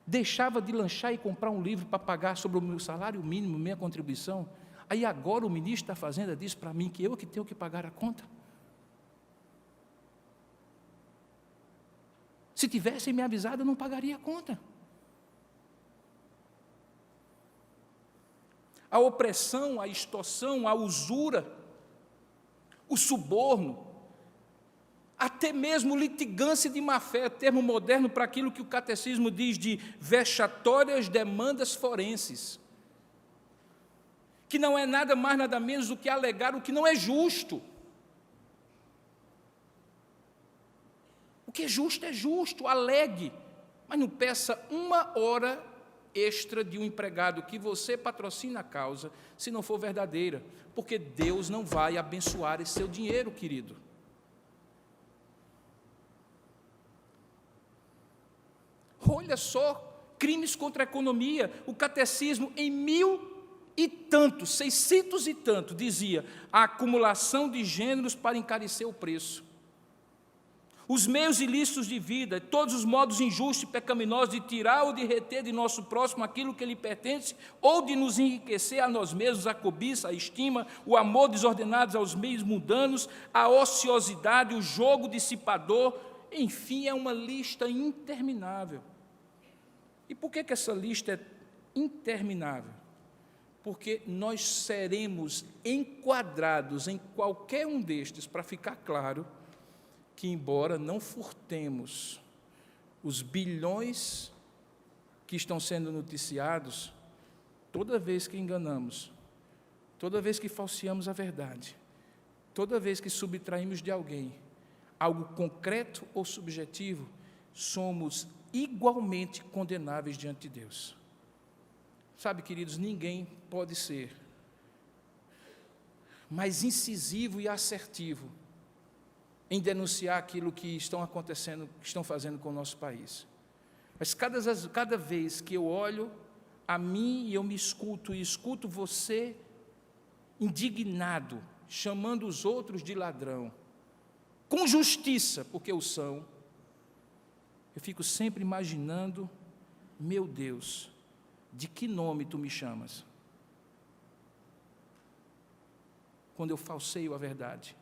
deixava de lanchar e comprar um livro para pagar sobre o meu salário mínimo, minha contribuição. Aí agora o ministro da Fazenda diz para mim que eu que tenho que pagar a conta. Se tivessem me avisado, eu não pagaria a conta. A opressão, a extorsão, a usura, o suborno, até mesmo litigância de má-fé, termo moderno para aquilo que o catecismo diz de vexatórias demandas forenses, que não é nada mais, nada menos do que alegar o que não é justo. O que é justo, alegue, mas não peça 1 hora extra de um empregado que você patrocina a causa, se não for verdadeira, porque Deus não vai abençoar esse seu dinheiro, querido. Olha só, crimes contra a economia, o catecismo em 600 e tanto, dizia, a acumulação de gêneros para encarecer o preço. Os meios ilícitos de vida, todos os modos injustos e pecaminosos de tirar ou de reter de nosso próximo aquilo que lhe pertence, ou de nos enriquecer a nós mesmos, a cobiça, a estima, o amor desordenado aos meios mundanos, a ociosidade, o jogo dissipador, enfim, é uma lista interminável. E por que essa lista é interminável? Porque nós seremos enquadrados em qualquer um destes, para ficar claro, que embora não furtemos os bilhões que estão sendo noticiados, toda vez que enganamos, toda vez que falseamos a verdade, toda vez que subtraímos de alguém algo concreto ou subjetivo, somos igualmente condenáveis diante de Deus. Sabe, queridos, ninguém pode ser mais incisivo e assertivo em denunciar aquilo que estão acontecendo, que estão fazendo com o nosso país. Mas cada vez que eu olho a mim e eu me escuto, e escuto você indignado, chamando os outros de ladrão, com justiça, porque o são, eu fico sempre imaginando, meu Deus, de que nome tu me chamas? Quando eu falseio a verdade,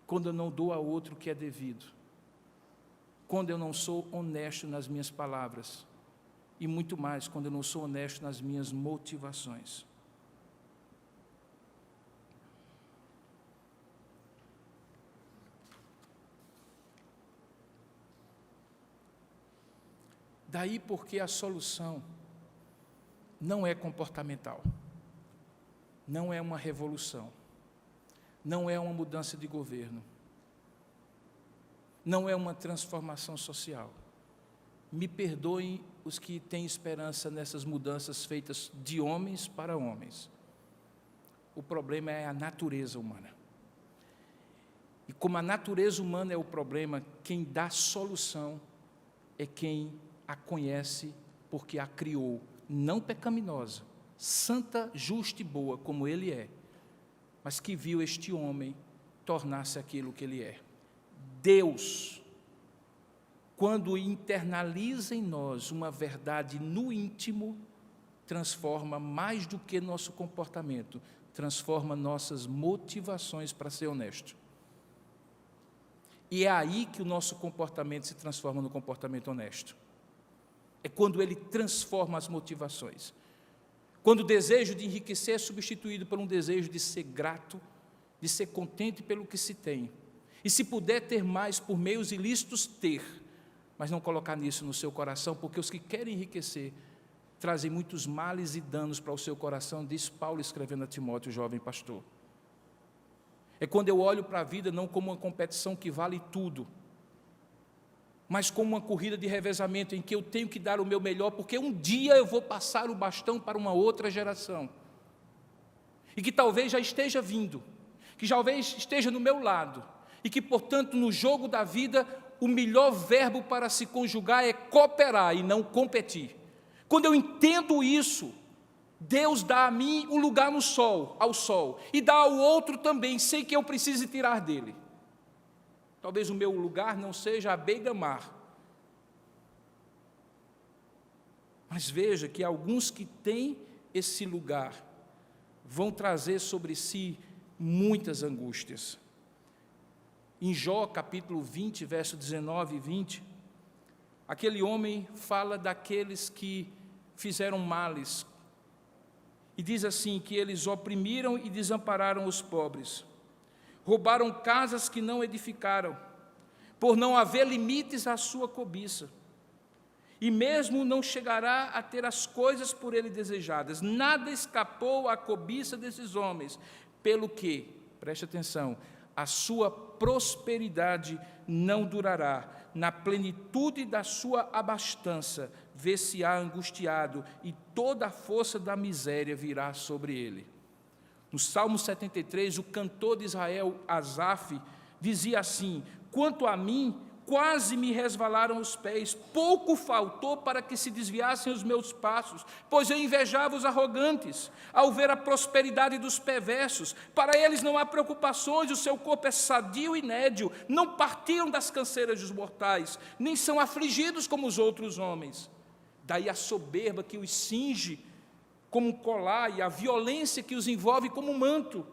quando eu não dou a outro o que é devido, quando eu não sou honesto nas minhas palavras, e muito mais, quando eu não sou honesto nas minhas motivações. Daí porque a solução não é comportamental, não é uma revolução, não é uma mudança de governo, não é uma transformação social. Me perdoem os que têm esperança nessas mudanças feitas de homens para homens. O problema é a natureza humana. E como a natureza humana é o problema, quem dá solução é quem a conhece porque a criou, não pecaminosa, santa, justa e boa como ele é, mas que viu este homem tornar-se aquilo que ele é. Deus, quando internaliza em nós uma verdade no íntimo, transforma mais do que nosso comportamento, transforma nossas motivações para ser honesto. E é aí que o nosso comportamento se transforma no comportamento honesto. É quando ele transforma as motivações. Quando o desejo de enriquecer é substituído por um desejo de ser grato, de ser contente pelo que se tem. E se puder ter mais por meios ilícitos, ter, mas não colocar nisso no seu coração, porque os que querem enriquecer trazem muitos males e danos para o seu coração, diz Paulo escrevendo a Timóteo, jovem pastor. É quando eu olho para a vida não como uma competição que vale tudo, mas como uma corrida de revezamento em que eu tenho que dar o meu melhor, porque um dia eu vou passar o bastão para uma outra geração, e que talvez já esteja vindo, que talvez esteja no meu lado, e que, portanto, no jogo da vida, o melhor verbo para se conjugar é cooperar e não competir. Quando eu entendo isso, Deus dá a mim um lugar no sol, ao sol, e dá ao outro também, sem que eu precise tirar dele. Talvez o meu lugar não seja à beira-mar, mas veja que alguns que têm esse lugar vão trazer sobre si muitas angústias. Em Jó, capítulo 20, verso 19 e 20, aquele homem fala daqueles que fizeram males, e diz assim, que eles oprimiram e desampararam os pobres, roubaram casas que não edificaram, por não haver limites à sua cobiça, e mesmo não chegará a ter as coisas por ele desejadas. Nada escapou à cobiça desses homens, pelo que, preste atenção, a sua prosperidade não durará. Na plenitude da sua abastança, vê-se-á angustiado, e toda a força da miséria virá sobre ele. No Salmo 73, o cantor de Israel, Asaf, dizia assim: quanto a mim, quase me resvalaram os pés, pouco faltou para que se desviassem os meus passos, pois eu invejava os arrogantes, ao ver a prosperidade dos perversos. Para eles não há preocupações, o seu corpo é sadio e nédio, não partiram das canseiras dos mortais, nem são afligidos como os outros homens. Daí a soberba que os cinge como um colar, e a violência que os envolve como um manto.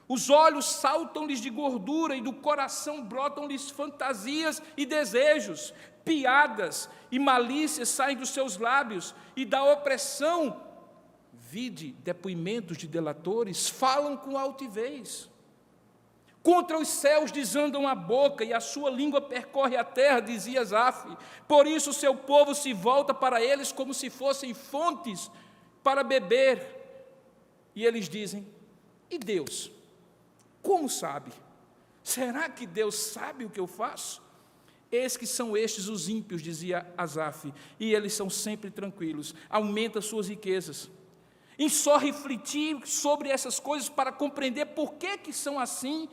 Os olhos saltam-lhes de gordura, e do coração brotam-lhes fantasias e desejos. Piadas e malícias saem dos seus lábios, e da opressão, vide depoimentos de delatores, falam com altivez. Contra os céus desandam a boca, e a sua língua percorre a terra, dizia Asaf. Por isso o seu povo se volta para eles como se fossem fontes para beber. E eles dizem: e Deus? Como sabe? Será que Deus sabe o que eu faço? Eis que são estes os ímpios, dizia Asaf, e eles são sempre tranquilos, aumenta suas riquezas. Em só refletir sobre essas coisas para compreender por que são assim,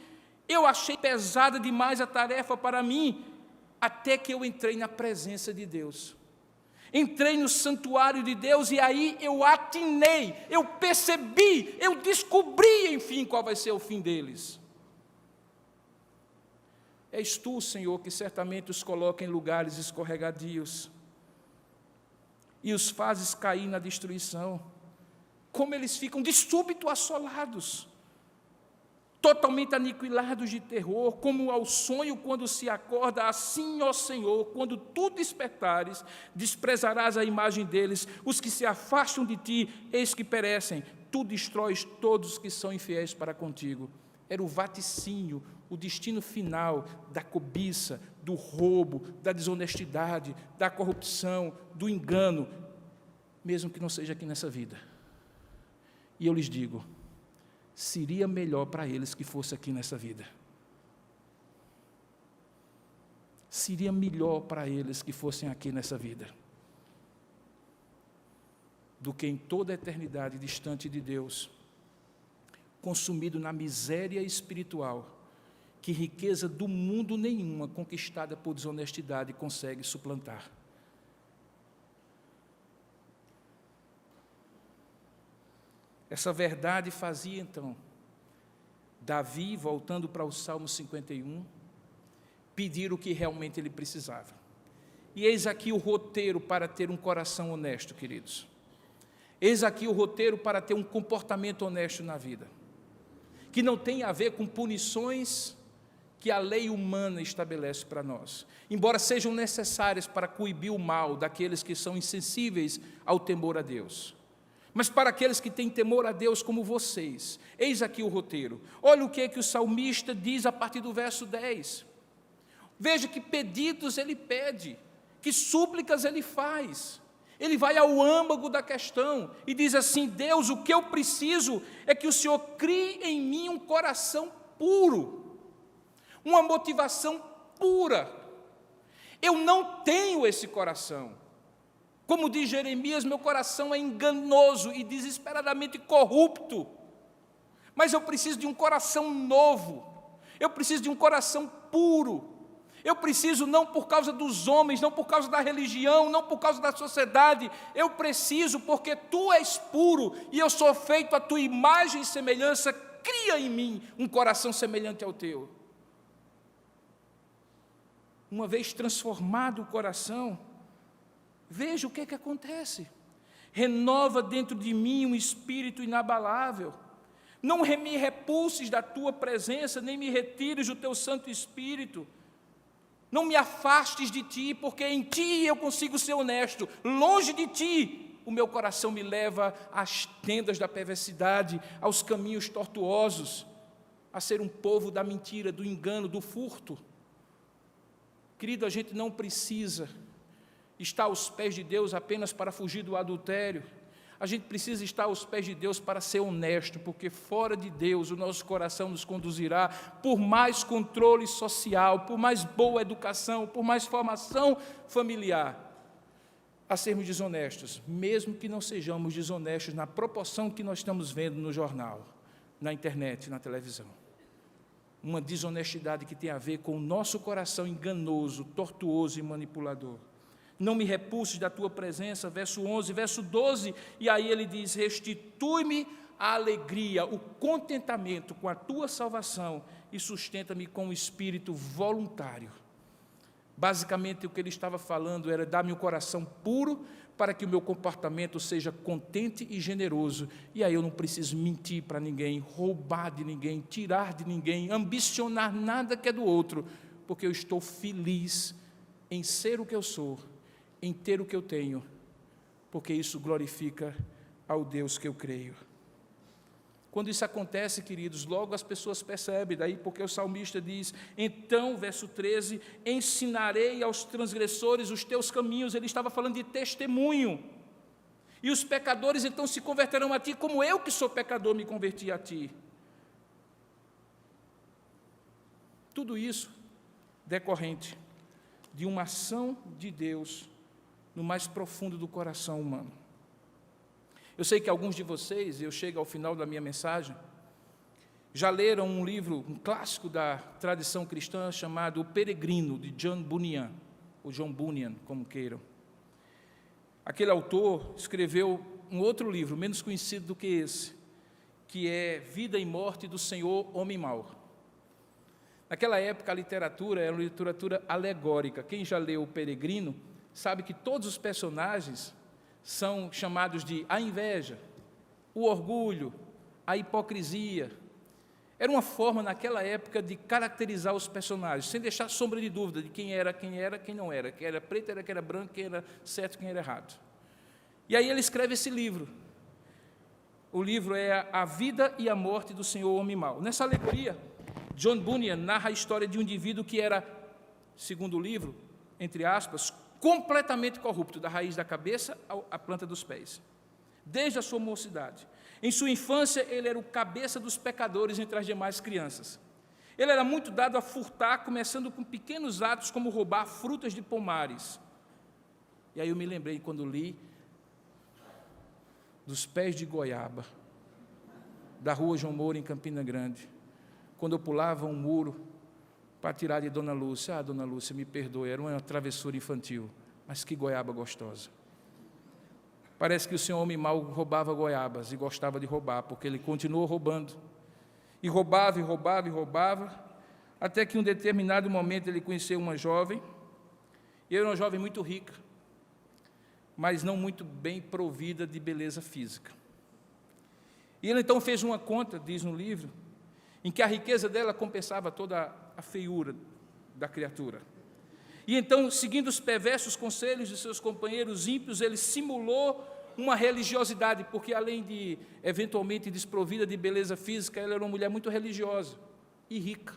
eu achei pesada demais a tarefa para mim, até que eu entrei na presença de Deus. Entrei no santuário de Deus, e aí eu atinei, eu percebi, eu descobri, enfim, qual vai ser o fim deles. És tu, Senhor, que certamente os coloca em lugares escorregadios e os fazes cair na destruição. Como eles ficam de súbito assolados, totalmente aniquilados de terror, como ao sonho quando se acorda, assim, ó Senhor, quando tu despertares, desprezarás a imagem deles, os que se afastam de ti, eis que perecem, tu destróis todos os que são infiéis para contigo. Era o vaticínio, o destino final da cobiça, do roubo, da desonestidade, da corrupção, do engano, mesmo que não seja aqui nessa vida. E eu lhes digo, seria melhor para eles que fosse aqui nessa vida. Seria melhor para eles que fossem aqui nessa vida, do que em toda a eternidade distante de Deus, consumido na miséria espiritual, que riqueza do mundo nenhuma conquistada por desonestidade consegue suplantar. Essa verdade fazia, então, Davi, voltando para o Salmo 51, pedir o que realmente ele precisava. E eis aqui o roteiro para ter um coração honesto, queridos. Eis aqui o roteiro para ter um comportamento honesto na vida, que não tem a ver com punições que a lei humana estabelece para nós, embora sejam necessárias para coibir o mal daqueles que são insensíveis ao temor a Deus. Mas para aqueles que têm temor a Deus como vocês, eis aqui o roteiro. Olha o que o salmista diz a partir do verso 10. Veja que pedidos ele pede, que súplicas ele faz. Ele vai ao âmago da questão e diz assim: Deus, o que eu preciso é que o Senhor crie em mim um coração puro, uma motivação pura. Eu não tenho esse coração. Como diz Jeremias, meu coração é enganoso e desesperadamente corrupto. Mas eu preciso de um coração novo. Eu preciso de um coração puro. Eu preciso não por causa dos homens, não por causa da religião, não por causa da sociedade. Eu preciso porque Tu és puro e eu sou feito à Tua imagem e semelhança. Cria em mim um coração semelhante ao Teu. Uma vez transformado o coração, veja o que acontece. Renova dentro de mim um espírito inabalável. Não me repulses da Tua presença, nem me retires do Teu Santo Espírito. Não me afastes de Ti, porque em Ti eu consigo ser honesto. Longe de Ti, o meu coração me leva às tendas da perversidade, aos caminhos tortuosos, a ser um povo da mentira, do engano, do furto. Querido, a gente não precisa estar aos pés de Deus apenas para fugir do adultério. A gente precisa estar aos pés de Deus para ser honesto, porque fora de Deus o nosso coração nos conduzirá, por mais controle social, por mais boa educação, por mais formação familiar, a sermos desonestos, mesmo que não sejamos desonestos na proporção que nós estamos vendo no jornal, na internet, na televisão. Uma desonestidade que tem a ver com o nosso coração enganoso, tortuoso e manipulador. Não me repulses da Tua presença, verso 11, verso 12, e aí ele diz, restitui-me a alegria, o contentamento com a Tua salvação e sustenta-me com um espírito voluntário. Basicamente, o que ele estava falando era, dar-me um coração puro para que o meu comportamento seja contente e generoso, e aí eu não preciso mentir para ninguém, roubar de ninguém, tirar de ninguém, ambicionar nada que é do outro, porque eu estou feliz em ser o que eu sou, em ter o que eu tenho, porque isso glorifica ao Deus que eu creio. Quando isso acontece, queridos, logo as pessoas percebem, daí porque o salmista diz, então, verso 13, ensinarei aos transgressores os teus caminhos. Ele estava falando de testemunho, e os pecadores então se converterão a ti, como eu que sou pecador me converti a ti. Tudo isso decorrente de uma ação de Deus no mais profundo do coração humano. Eu sei que alguns de vocês, eu chego ao final da minha mensagem, já leram um livro, um clássico da tradição cristã, chamado O Peregrino, de John Bunyan, ou John Bunyan, como queiram. Aquele autor escreveu um outro livro, menos conhecido do que esse, que é Vida e Morte do Senhor Homem Mau. Naquela época, a literatura era uma literatura alegórica. Quem já leu O Peregrino sabe que todos os personagens são chamados de a inveja, o orgulho, a hipocrisia. Era uma forma, naquela época, de caracterizar os personagens, sem deixar sombra de dúvida de quem era, quem não era, quem era preto, quem era branco, quem era certo, quem era errado. E aí ele escreve esse livro. O livro é A Vida e a Morte do Senhor Homem Mau. Nessa alegoria, John Bunyan narra a história de um indivíduo que era, segundo o livro, entre aspas, completamente corrupto, da raiz da cabeça à planta dos pés, desde a sua mocidade. Em sua infância, ele era o cabeça dos pecadores entre as demais crianças. Ele era muito dado a furtar, começando com pequenos atos, como roubar frutas de pomares. E aí eu me lembrei, quando li, dos pés de goiaba, da rua João Moura, em Campina Grande, quando eu pulava um muro para tirar de Dona Lúcia. Ah, Dona Lúcia, me perdoe, era uma travessura infantil, mas que goiaba gostosa. Parece que o senhor homem mau roubava goiabas e gostava de roubar, porque ele continuou roubando. E roubava, e roubava, e roubava, até que em um determinado momento ele conheceu uma jovem, e era uma jovem muito rica, mas não muito bem provida de beleza física. E ele então fez uma conta, diz no livro, em que a riqueza dela compensava toda a feiura da criatura. E então, seguindo os perversos conselhos de seus companheiros ímpios, ele simulou uma religiosidade, porque além de, eventualmente, desprovida de beleza física, ela era uma mulher muito religiosa e rica.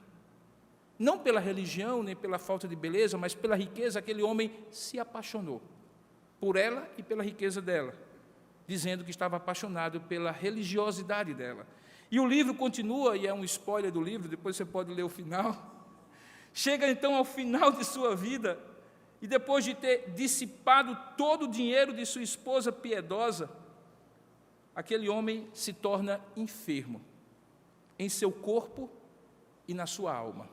Não pela religião, nem pela falta de beleza, mas pela riqueza, aquele homem se apaixonou por ela e pela riqueza dela, dizendo que estava apaixonado pela religiosidade dela. E o livro continua, e é um spoiler do livro, depois você pode ler o final. Chega então ao final de sua vida, e depois de ter dissipado todo o dinheiro de sua esposa piedosa, aquele homem se torna enfermo, em seu corpo e na sua alma.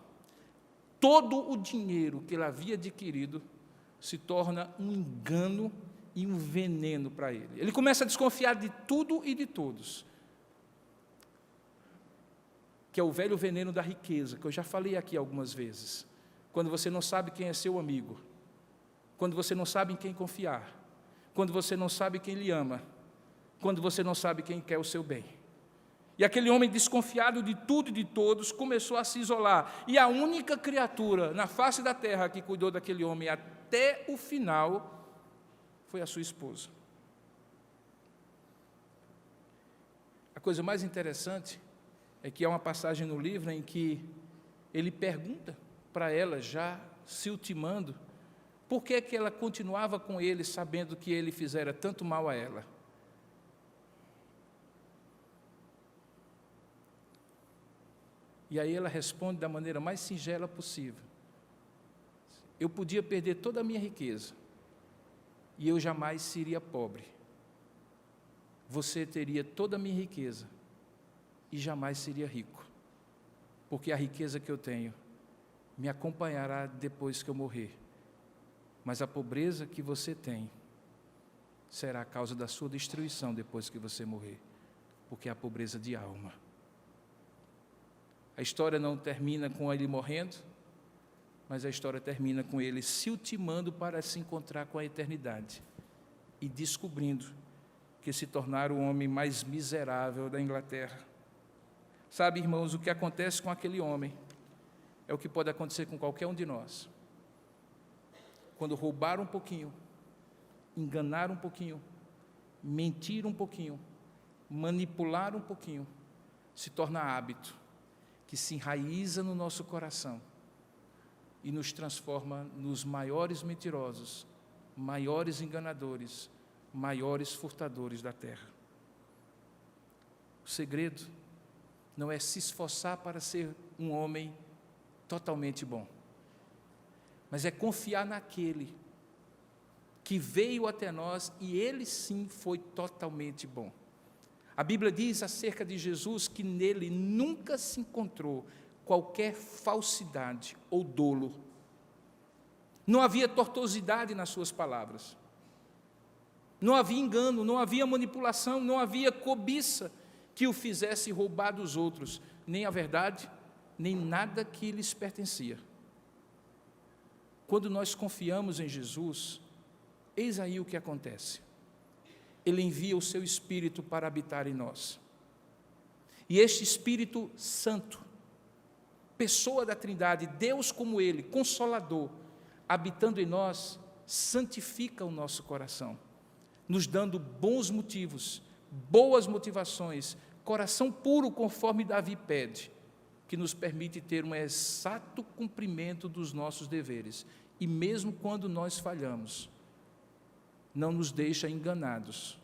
todo o dinheiro que ele havia adquirido se torna um engano e um veneno para ele. Ele começa a desconfiar de tudo e de todos, que é o velho veneno da riqueza, que eu já falei aqui algumas vezes. Quando você não sabe quem é seu amigo, quando você não sabe em quem confiar, quando você não sabe quem lhe ama, quando você não sabe quem quer o seu bem. E aquele homem desconfiado de tudo e de todos começou a se isolar. E a única criatura na face da terra que cuidou daquele homem até o final foi a sua esposa. A coisa mais interessante é que há uma passagem no livro em que ele pergunta para ela, já se ultimando, por que que ela continuava com ele, sabendo que ele fizera tanto mal a ela. E aí ela responde da maneira mais singela possível: eu podia perder toda a minha riqueza, e eu jamais seria pobre. Você teria toda a minha riqueza, e jamais seria rico, porque a riqueza que eu tenho me acompanhará depois que eu morrer, mas a pobreza que você tem será a causa da sua destruição depois que você morrer, porque é a pobreza de alma. A história não termina com ele morrendo, mas a história termina com ele se ultimando para se encontrar com a eternidade e descobrindo que se tornara o homem mais miserável da Inglaterra. Sabe, irmãos, o que acontece com aquele homem é o que pode acontecer com qualquer um de nós. Quando roubar um pouquinho, enganar um pouquinho, mentir um pouquinho, manipular um pouquinho, se torna hábito que se enraiza no nosso coração e nos transforma nos maiores mentirosos, maiores enganadores, maiores furtadores da terra. O segredo não é se esforçar para ser um homem totalmente bom, mas é confiar naquele que veio até nós e ele sim foi totalmente bom. A Bíblia diz acerca de Jesus que nele nunca se encontrou qualquer falsidade ou dolo. Não havia tortuosidade nas suas palavras. Não havia engano, não havia manipulação, não havia cobiça que o fizesse roubar dos outros, nem a verdade, nem nada que lhes pertencia. Quando nós confiamos em Jesus, eis aí o que acontece. Ele envia o seu Espírito para habitar em nós. E este Espírito Santo, pessoa da Trindade, Deus como Ele, Consolador, habitando em nós, santifica o nosso coração, nos dando bons motivos, boas motivações, coração puro conforme Davi pede, que nos permite ter um exato cumprimento dos nossos deveres. E mesmo quando nós falhamos, não nos deixa enganados,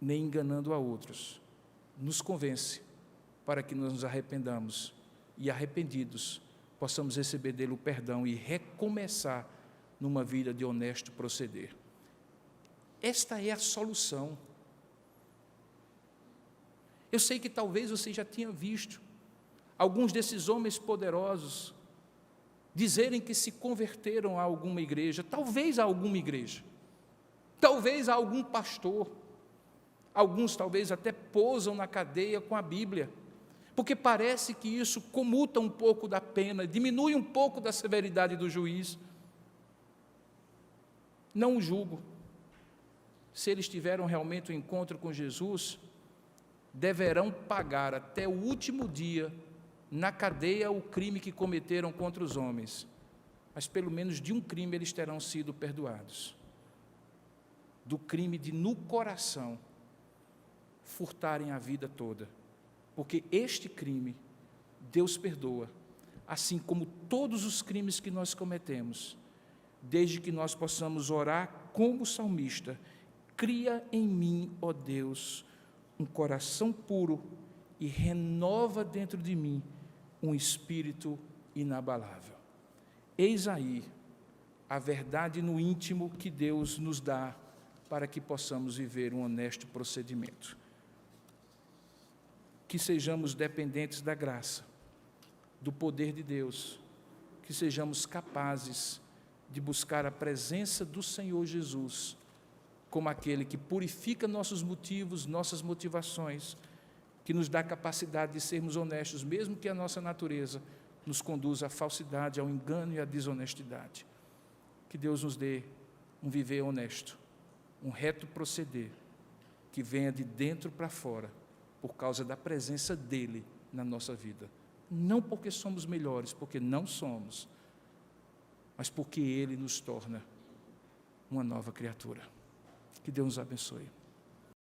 nem enganando a outros. Nos convence para que nos arrependamos e, arrependidos, possamos receber dele o perdão e recomeçar numa vida de honesto proceder. Esta é a solução. Eu sei que talvez você já tenha visto alguns desses homens poderosos dizerem que se converteram a alguma igreja, talvez a alguma igreja, talvez a algum pastor. Alguns talvez até pousam na cadeia com a Bíblia, porque parece que isso comuta um pouco da pena, diminui um pouco da severidade do juiz. Não o julgo. Se eles tiveram realmente um encontro com Jesus, deverão pagar até o último dia na cadeia o crime que cometeram contra os homens, mas pelo menos de um crime eles terão sido perdoados, do crime de no coração furtarem a vida toda, porque este crime Deus perdoa, assim como todos os crimes que nós cometemos, desde que nós possamos orar como o salmista: cria em mim, ó Deus, um coração puro e renova dentro de mim um espírito inabalável. Eis aí a verdade no íntimo que Deus nos dá para que possamos viver um honesto procedimento. Que sejamos dependentes da graça, do poder de Deus, que sejamos capazes de buscar a presença do Senhor Jesus como aquele que purifica nossos motivos, nossas motivações, que nos dá a capacidade de sermos honestos, mesmo que a nossa natureza nos conduza à falsidade, ao engano e à desonestidade. Que Deus nos dê um viver honesto, um reto proceder, que venha de dentro para fora, por causa da presença dEle na nossa vida. Não porque somos melhores, porque não somos, mas porque Ele nos torna uma nova criatura. Que Deus nos abençoe.